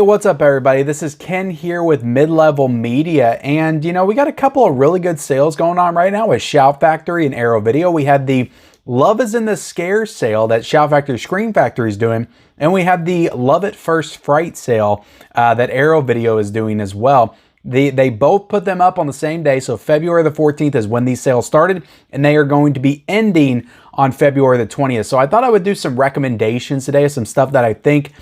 what's up everybody? This is Ken here with Mid-Level Media, and we got a couple of really good sales going on right now with Shout Factory and Arrow Video. We have the Love is in the Scare sale that Shout Factory Scream Factory is doing, and we have the Love at First Fright sale that Arrow Video is doing as well. They both put them up on the same day, so February the 14th is when these sales started, and they are going to be ending on February the 20th. So I thought I would do some recommendations today, some stuff that I think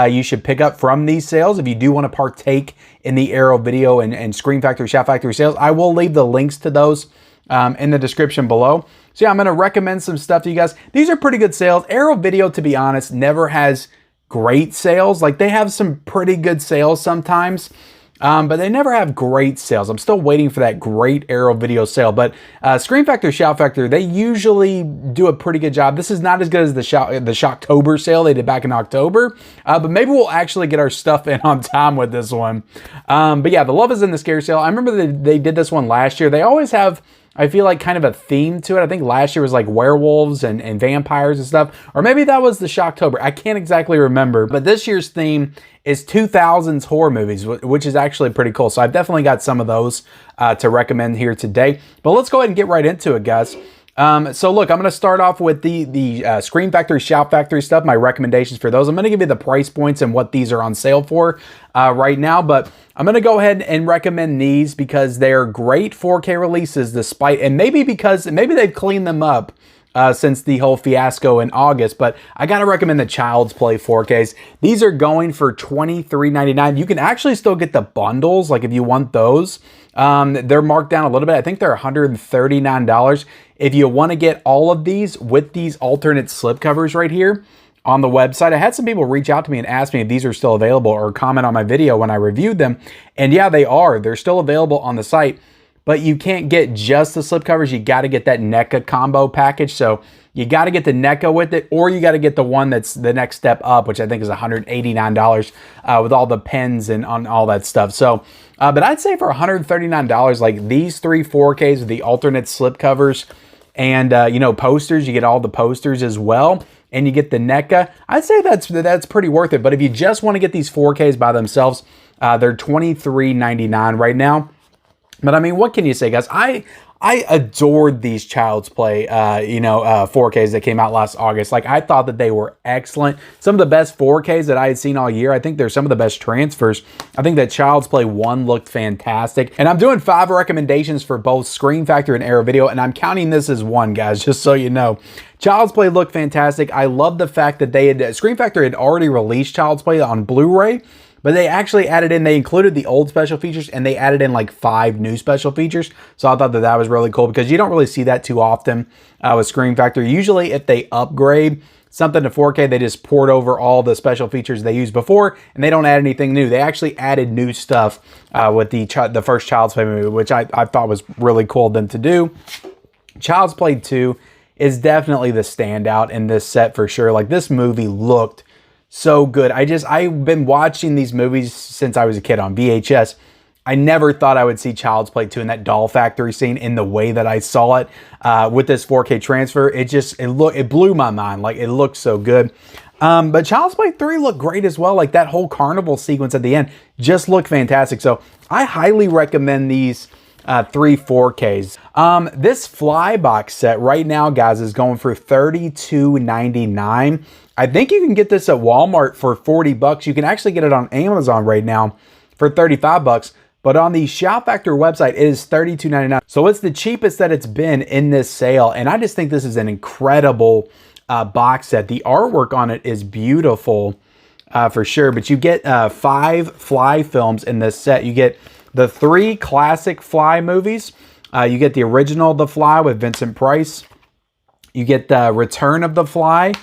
you should pick up from these sales if you do want to partake in the Arrow Video and Scream Factory, Shout Factory sales. I will leave the links to those in the description below. So yeah, I'm going to recommend some stuff to you guys. These are pretty good sales. Arrow Video, to be honest, never has great sales. Like, they have some pretty good sales sometimes, but they never have great sales. I'm still waiting for that great Arrow Video sale. But Scream Factory, Shout Factory, they usually do a pretty good job. This is not as good as the Shocktober sale they did back in October, but maybe we'll actually get our stuff in on time with this one. But yeah, the Love is in the Scare sale. I remember they did this one last year. They always have, I feel like, kind of a theme to it. I think last year was like werewolves and vampires and stuff. Or maybe that was the Shocktober. I can't exactly remember. But this year's theme is 2000s horror movies, which is actually pretty cool. So I've definitely got some of those to recommend here today. But let's go ahead and get right into it, guys. So look, I'm going to start off with the Scream Factory, Shout Factory stuff, my recommendations for those. I'm going to give you the price points and what these are on sale for right now, but I'm going to go ahead and recommend these because they're great 4K releases despite, and maybe they've cleaned them up since the whole fiasco in August, but I got to recommend the Child's Play 4Ks. These are going for $23.99. You can actually still get the bundles, like if you want those. They're marked down a little bit. I think they're $139. If you want to get all of these with these alternate slipcovers right here on the website, I had some people reach out to me and ask me if these are still available or comment on my video when I reviewed them. And yeah, they are. They're still available on the site, but you can't get just the slipcovers. You got to get that NECA combo package. So you got to get the NECA with it, or you got to get the one that's the next step up, which I think is $189 with all the pens and on all that stuff. So, but I'd say for $139, like these 3 4Ks with the alternate slipcovers and, posters, you get all the posters as well, and you get the NECA. I'd say that's pretty worth it. But if you just want to get these 4Ks by themselves, they're $23.99 right now. But I mean, what can you say, guys? I adored these Child's Play, 4Ks that came out last August. Like, I thought that they were excellent. Some of the best 4Ks that I had seen all year. I think they're some of the best transfers. I think that Child's Play 1 looked fantastic. And I'm doing 5 recommendations for both Scream Factory and Arrow Video, and I'm counting this as one, guys, just so you know. Child's Play looked fantastic. I love the fact that Scream Factory had already released Child's Play on Blu-ray, but they actually they included the old special features, and they added in like 5 new special features. So I thought that was really cool because you don't really see that too often with Scream Factory. Usually if they upgrade something to 4K, they just port over all the special features they used before, and they don't add anything new. They actually added new stuff with the first Child's Play movie, which I thought was really cool of them to do. Child's Play 2 is definitely the standout in this set for sure. Like, this movie looked so good. I've been watching these movies since I was a kid on VHS. I never thought I would see Child's Play 2 in that doll factory scene in the way that I saw it with this 4K transfer. It blew my mind. Like, it looked so good. But Child's Play 3 looked great as well. Like, that whole carnival sequence at the end just looked fantastic. So I highly recommend these 3 4Ks. This Fly box set right now, guys, is going for $32.99. I think you can get this at Walmart for 40 bucks. You can actually get it on Amazon right now for 35 bucks. But on the Shout Factory website, it is $32.99. So it's the cheapest that it's been in this sale. And I just think this is an incredible box set. The artwork on it is beautiful for sure. But you get 5 Fly films in this set. You get the 3 classic Fly movies. You get the original The Fly with Vincent Price. You get the Return of the Fly.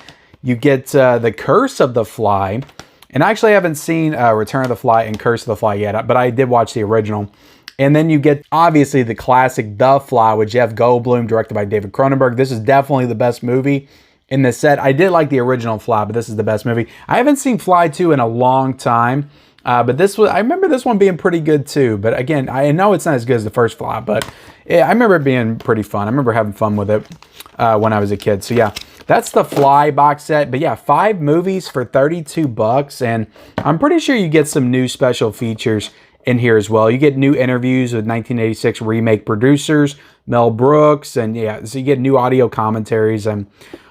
You get the Curse of the Fly. And I actually haven't seen Return of the Fly and Curse of the Fly yet, but I did watch the original. And then you get, obviously, the classic The Fly with Jeff Goldblum, directed by David Cronenberg. This is definitely the best movie in this set. I did like the original Fly, but this is the best movie. I haven't seen Fly 2 in a long time. But I remember this one being pretty good too. But again, I know it's not as good as the first Fly, but I remember it being pretty fun. I remember having fun with it when I was a kid. So yeah. that's the Fly box set. But yeah, 5 movies for 32 bucks. And I'm pretty sure you get some new special features in here as well. You get new interviews with 1986 remake producers, Mel Brooks, and yeah, so you get new audio commentaries and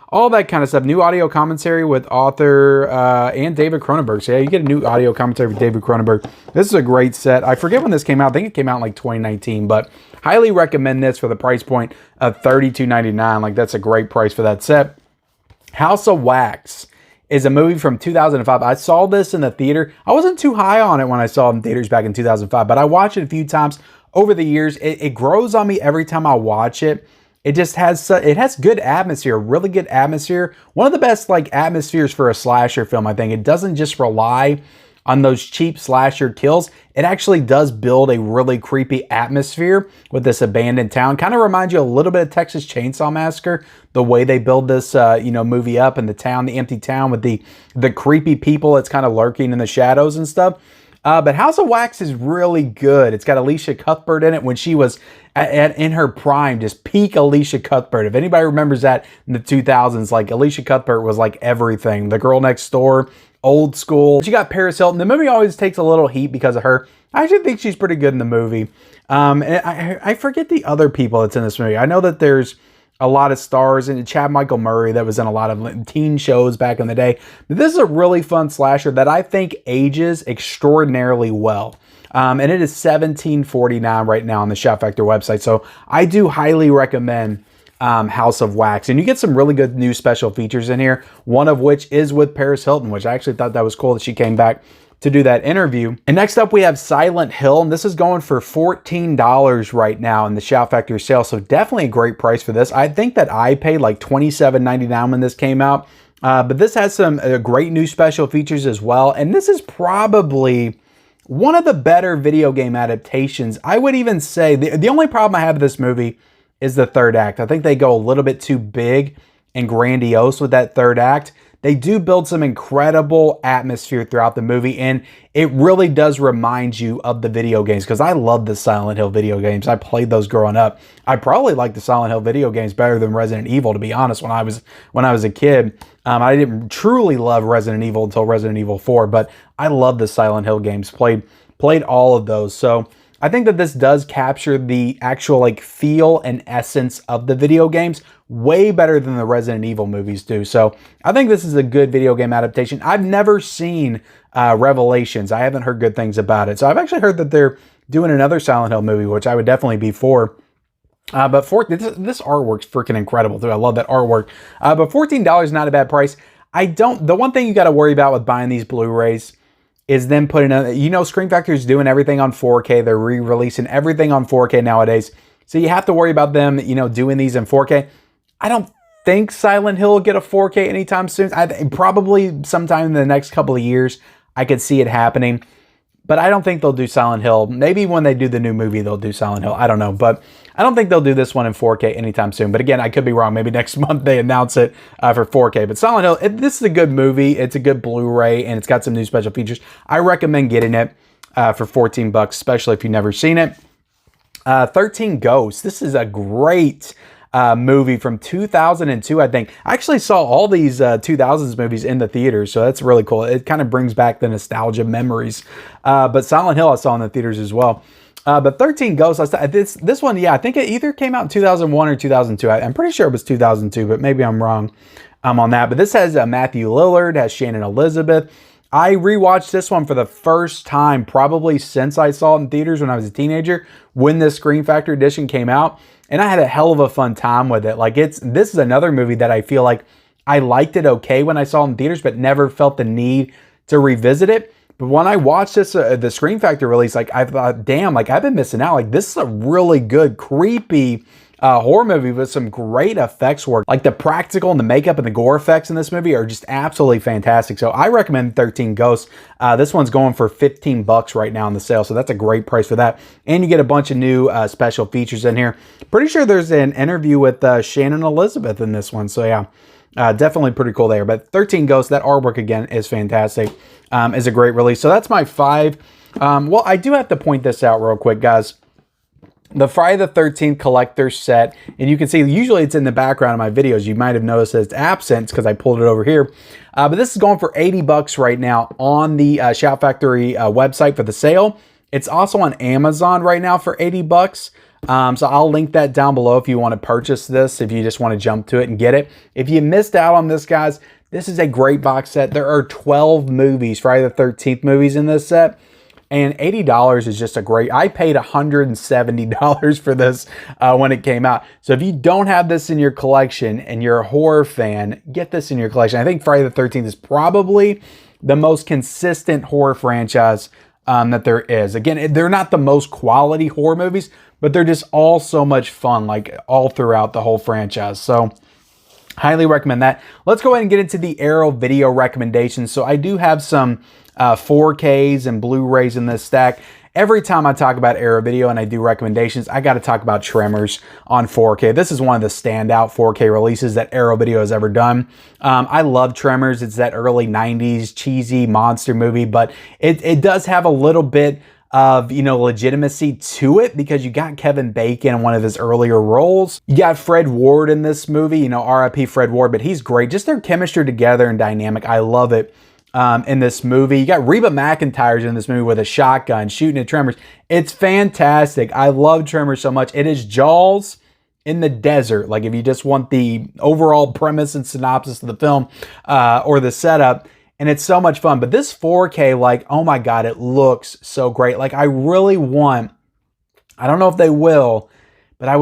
all that kind of stuff. New audio commentary with author and David Cronenberg. So yeah, you get a new audio commentary with David Cronenberg. This is a great set. I forget when this came out. I think it came out in like 2019, but highly recommend this for the price point of $32.99. Like, that's a great price for that set. House of Wax is a movie from 2005. I saw this in the theater. I wasn't too high on it when I saw it in theaters back in 2005, but I watched it a few times over the years. It grows on me every time I watch it. It just has good atmosphere, really good atmosphere. One of the best like atmospheres for a slasher film, I think. It doesn't just rely on those cheap slasher kills. It actually does build a really creepy atmosphere with this abandoned town. Kind of reminds you a little bit of Texas Chainsaw Massacre, the way they build this movie up in the town, the empty town with the creepy people that's kind of lurking in the shadows and stuff. But House of Wax is really good. It's got Alicia Cuthbert in it when she was in her prime, just peak Alicia Cuthbert. If anybody remembers that in the 2000s, like Alicia Cuthbert was like everything. The Girl Next Door, old school. She got Paris Hilton. The movie always takes a little heat because of her. I actually think she's pretty good in the movie. And I forget the other people that's in this movie. I know that there's a lot of stars, and Chad Michael Murray that was in a lot of teen shows back in the day. But this is a really fun slasher that I think ages extraordinarily well. And it is $17.49 right now on the Shout Factor website. So I do highly recommend House of Wax. And you get some really good new special features in here, one of which is with Paris Hilton, which I actually thought that was cool that she came back to do that interview. And next up we have Silent Hill, and this is going for $14 right now in the Shout Factory sale, so definitely a great price for this. I think that I paid like $27.99 when this came out, but this has some great new special features as well, and this is probably one of the better video game adaptations. I would even say the only problem I have with this movie is the third act. I think they go a little bit too big and grandiose with that third act. They do build some incredible atmosphere throughout the movie, and it really does remind you of the video games, because I love the Silent Hill video games. I played those growing up. I probably liked the Silent Hill video games better than Resident Evil, to be honest, when I was a kid. I didn't truly love Resident Evil until Resident Evil 4, but I love the Silent Hill games. Played all of those. So I think that this does capture the actual like feel and essence of the video games way better than the Resident Evil movies do. So I think this is a good video game adaptation. I've never seen Revelations. I haven't heard good things about it. So I've actually heard that they're doing another Silent Hill movie, which I would definitely be for. But this artwork's freaking incredible too. I love that artwork. But $14 is not a bad price. The one thing you got to worry about with buying these Blu-rays is then putting Scream Factory's doing everything on 4K. They're re-releasing everything on 4K nowadays. So you have to worry about them, doing these in 4K. I don't think Silent Hill will get a 4K anytime soon. Probably sometime in the next couple of years, I could see it happening. But I don't think they'll do Silent Hill. Maybe when they do the new movie, they'll do Silent Hill. I don't know. But I don't think they'll do this one in 4K anytime soon. But again, I could be wrong. Maybe next month they announce it for 4K. But Silent Hill, this is a good movie. It's a good Blu-ray, and it's got some new special features. I recommend getting it for $14, especially if you've never seen it. 13 Ghosts. This is a great movie from 2002, I think. I actually saw all these 2000s movies in the theaters, so that's really cool. It kind of brings back the nostalgia memories. But Silent Hill I saw in the theaters as well. But 13 Ghosts, this one, yeah, I think it either came out in 2001 or 2002. I'm pretty sure it was 2002, but maybe I'm wrong on that. But this has Matthew Lillard, has Shannon Elizabeth. I rewatched this one for the first time probably since I saw it in theaters when I was a teenager, when the Scream Factory edition came out. And I had a hell of a fun time with it. Like this is another movie that I feel like I liked it okay when I saw it in theaters, but never felt the need to revisit it. But when I watched this, the Scream Factory release, like I thought, damn, like I've been missing out. Like this is a really good, creepy horror movie with some great effects work. Like the practical and the makeup and the gore effects in this movie are just absolutely fantastic. So I recommend 13 Ghosts. This one's going for $15 right now on the sale. So that's a great price for that. And you get a bunch of new special features in here. Pretty sure there's an interview with Shannon Elizabeth in this one. So yeah, definitely pretty cool there. But 13 Ghosts, that artwork again is fantastic. Is a great release. So that's my 5. Well, I do have to point this out real quick, guys. the Friday the 13th collector's set, and you can see usually it's in the background of my videos. You might have noticed that it's absent because I pulled it over here. But this is going for 80 bucks right now on the Shout Factory website for the sale. It's also on Amazon right now for 80 bucks. So I'll link that down below if you want to purchase this, if you just want to jump to it and get it. If you missed out on this, guys, this is a great box set. There are 12 movies, Friday the 13th movies in this set. And $80 is just a great, I paid $170 for this when it came out. So if you don't have this in your collection and you're a horror fan, get this in your collection. I think Friday the 13th is probably the most consistent horror franchise that there is. Again, they're not the most quality horror movies, but they're just all so much fun, like all throughout the whole franchise. So highly recommend that. Let's go ahead and get into the Arrow video recommendations. So I do have some 4Ks and Blu-rays in this stack. Every time I talk about Arrow Video and I do recommendations, I got to talk about Tremors on 4K. This is one of the standout 4K releases that Arrow Video has ever done. I love Tremors. It's that early 90s cheesy monster movie, but it does have a little bit of, you know, legitimacy to it because you got Kevin Bacon in one of his earlier roles. You got Fred Ward in this movie, you know, RIP Fred Ward, but he's great. Just their chemistry together and dynamic. I love it. In this movie, you got Reba McEntire's in this movie with a shotgun shooting at Tremors. It's fantastic. I love Tremors so much. It is Jaws in the desert. Like if you just want the overall premise and synopsis of the film or the setup, and it's so much fun. But this 4K, like, oh my God, it looks so great. Like I really want, I don't know if they will, but I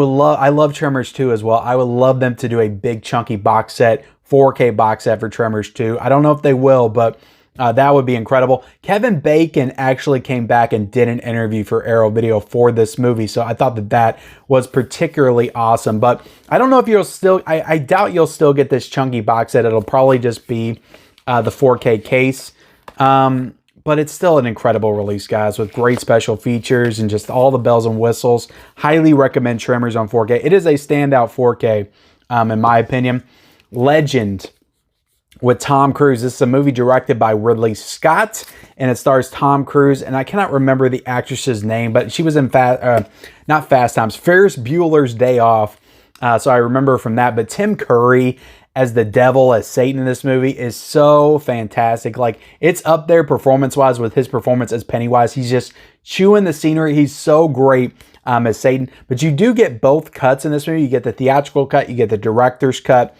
love Tremors 2 as well. I would love them to do a big chunky box set, 4K box set for Tremors 2. I don't know if they will, but that would be incredible. Kevin Bacon actually came back and did an interview for Arrow Video for this movie, so I thought that that was particularly awesome. But I don't know if you'll still, I doubt you'll still get this chunky box set. It'll probably just be the 4K case. But it's still an incredible release, guys, with great special features and just all the bells and whistles. Highly recommend Tremors on 4K. It is a standout 4K, in my opinion. Legend with Tom Cruise. This is a movie directed by Ridley Scott, and it stars Tom Cruise, and I cannot remember the actress's name, but she was in not Fast Times, Ferris Bueller's Day Off, so I remember from that. But Tim Curry as the devil, as Satan in this movie is so fantastic. Like, it's up there performance-wise with his performance as Pennywise. He's just chewing the scenery. He's so great as Satan. But you do get both cuts in this movie. You get the theatrical cut, you get the director's cut.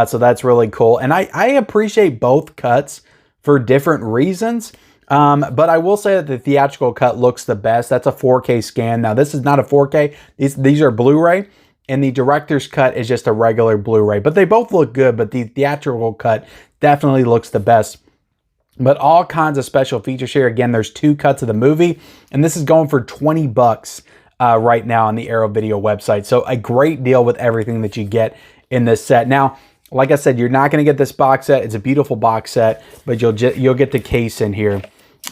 So that's really cool. And I appreciate both cuts for different reasons. But I will say that the theatrical cut looks the best. That's a 4K scan. Now, this is not a 4K. These are Blu-ray. And the director's cut is just a regular Blu-ray. But they both look good. But the theatrical cut definitely looks the best. But all kinds of special features here. Again, there's 2 cuts of the movie. And this is going for 20 bucks right now on the Arrow Video website. So a great deal with everything that you get in this set. Now, like I said, you're not going to get this box set. It's a beautiful box set, but you'll get the case in here,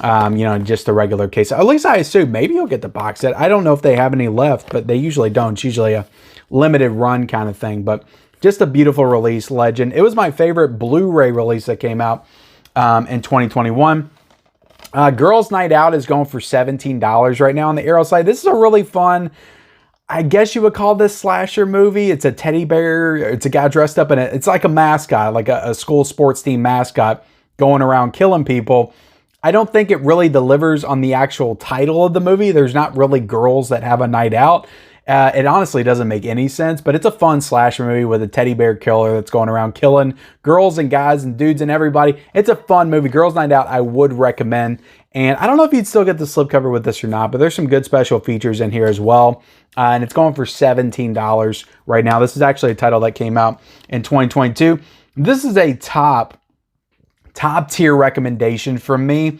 you know, just the regular case. At least I assume maybe you'll get the box set. I don't know if they have any left, but they usually don't. It's usually a limited run kind of thing, but just a beautiful release. Legend. It was my favorite Blu-ray release that came out in 2021. Girls Night Out is going for $17 right now on the Arrow site. This is a really fun, I guess you would call this slasher movie. It's a teddy bear. It's a guy dressed up in it. It's like a mascot, like a school sports team mascot going around killing people. I don't think it really delivers on the actual title of the movie. There's not really girls that have a night out. It honestly doesn't make any sense, but it's a fun slasher movie with a teddy bear killer that's going around killing girls and guys and dudes and everybody. It's a fun movie. Girls Night Out, I would recommend. And I don't know if you'd still get the slipcover with this or not, but there's some good special features in here as well. And it's going for $17 right now. This is actually a title that came out in 2022. This is a top tier recommendation from me.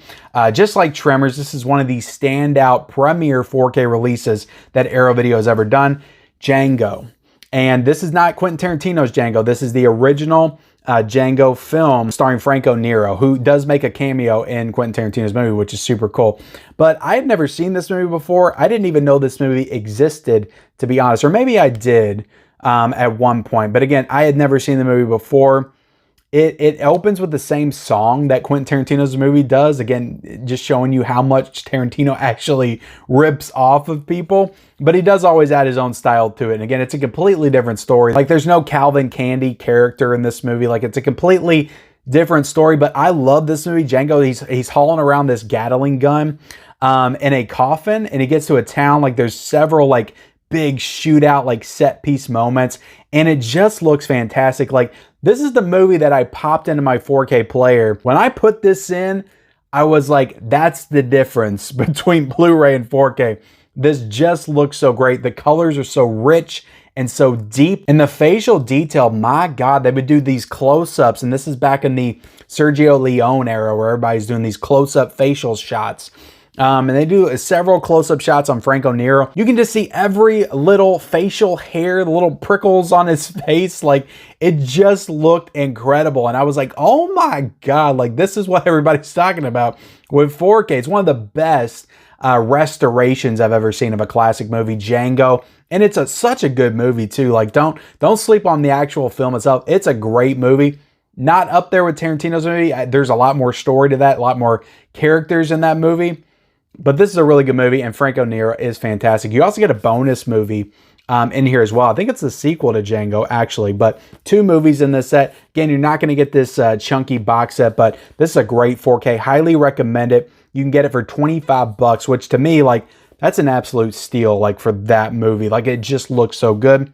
Just like Tremors, this is one of the standout premier 4K releases that Arrow Video has ever done. Django. And this is not Quentin Tarantino's Django. This is the original Django film starring Franco Nero, who does make a cameo in Quentin Tarantino's movie, which is super cool. But I had never seen this movie before. I didn't even know this movie existed, to be honest. Or maybe I did at one point. But again, I had never seen the movie before. It opens with the same song that Quentin Tarantino's movie does. Again, just showing you how much Tarantino actually rips off of people. But he does always add his own style to it. And again, it's a completely different story. Like, there's no Calvin Candy character in this movie. Like, it's a completely different story. But I love this movie. Django, he's hauling around this Gatling gun in a coffin. And he gets to a town. Like, there's several, like, big shootout, like, set piece moments. And it just looks fantastic. Like, this is the movie that I popped into my 4K player. When I put this in, I was like, that's the difference between Blu-ray and 4K. This just looks so great. The colors are so rich and so deep. And the facial detail, my God, they would do these close-ups. And this is back in the Sergio Leone era where everybody's doing these close-up facial shots. And they do several close-up shots on Franco Nero. You can just see every little facial hair, the little prickles on his face. Like, it just looked incredible. And I was like, oh my God, like, this is what everybody's talking about with 4K. It's one of the best restorations I've ever seen of a classic movie, Django. And it's such a good movie too. Like, don't sleep on the actual film itself. It's a great movie. Not up there with Tarantino's movie. There's a lot more story to that, a lot more characters in that movie. But this is a really good movie, and Franco Nero is fantastic. You also get a bonus movie in here as well. I think it's the sequel to Django, actually. But 2 movies in this set. Again, you're not going to get this chunky box set, but this is a great 4K. Highly recommend it. You can get it for $25, which to me, like, that's an absolute steal, like, for that movie. Like, it just looks so good.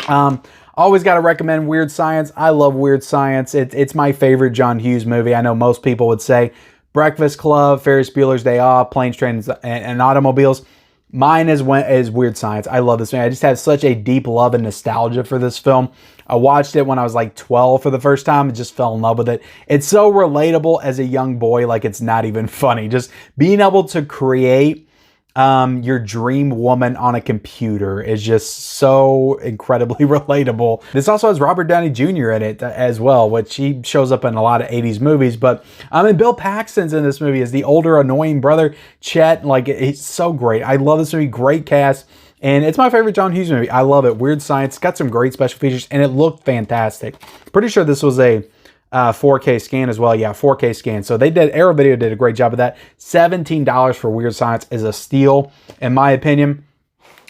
Always got to recommend Weird Science. I love Weird Science. It's my favorite John Hughes movie. I know most people would say Breakfast Club, Ferris Bueller's Day Off, Planes, Trains, and Automobiles. Mine is Weird Science. I love this movie. I just have such a deep love and nostalgia for this film. I watched it when I was like 12 for the first time and just fell in love with it. It's so relatable as a young boy, like it's not even funny. Just being able to create your dream woman on a computer is just so incredibly relatable. This also has Robert Downey Jr. in it as well, which he shows up in a lot of 80s movies. But and Bill Paxton's in this movie as the older annoying brother, Chet. Like, it's so great. I love this movie. Great cast. And it's my favorite John Hughes movie. I love it. Weird Science. Got some great special features, and it looked fantastic. Pretty sure this was a 4K scan as well. Yeah, 4K scan. So Arrow Video did a great job of that. $17 for Weird Science is a steal, in my opinion.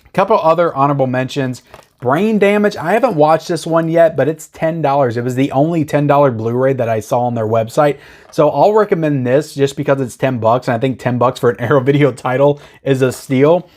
A couple other honorable mentions. Brain Damage. I haven't watched this one yet, but it's $10. It was the only $10 Blu-ray that I saw on their website. So I'll recommend this just because it's $10. And I think $10 for an Arrow Video title is a steal.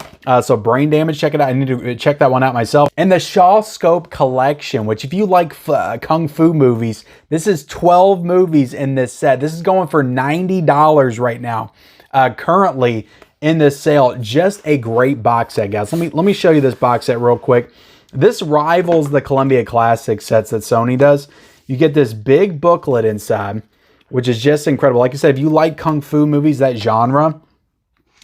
So Brain Damage, check it out. I need to check that one out myself. And the Shaw Scope Collection, which if you like Kung Fu movies, this is 12 movies in this set. This is going for $90 right now. Currently in this sale, just a great box set, guys. Let me show you this box set real quick. This rivals the Columbia Classic sets that Sony does. You get this big booklet inside, which is just incredible. Like I said, if you like Kung Fu movies, that genre,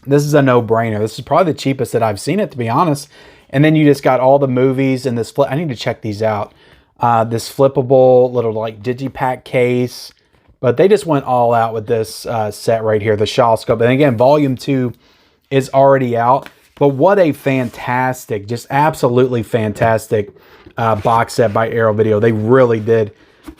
this is a no-brainer. This is probably the cheapest that I've seen it, to be honest. And then you just got all the movies and this I need to check these out. This flippable little like digipack case. But they just went all out with this set right here, the Shaw Scope. And again, Volume 2 is already out. But what a fantastic, just absolutely fantastic box set by Arrow Video. They really did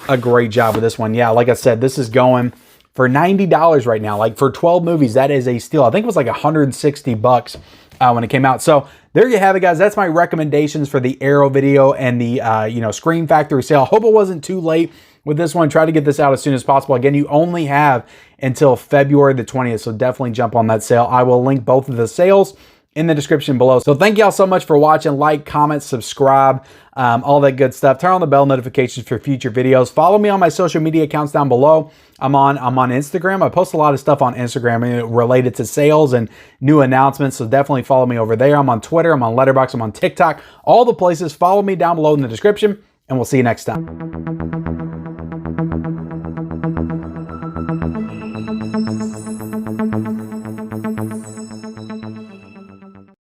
a great job with this one. Yeah, like I said, this is going for $90 right now. Like, for 12 movies, that is a steal. I think it was like $160 when it came out. So there you have it, guys. That's my recommendations for the Arrow Video and the Scream Factory sale. Hope it wasn't too late with this one. Try to get this out as soon as possible. Again, you only have until February the 20th, so definitely jump on that sale. I will link both of the sales in the description below. So thank y'all so much for watching. Like, comment, subscribe, all that good stuff. Turn on the bell notifications for future videos. Follow me on my social media accounts down below. I'm on Instagram. I post a lot of stuff on Instagram related to sales and new announcements, so definitely follow me over there. I'm on Twitter, I'm on Letterboxd, I'm on TikTok, all the places. Follow me down below in the description, and we'll see you next time.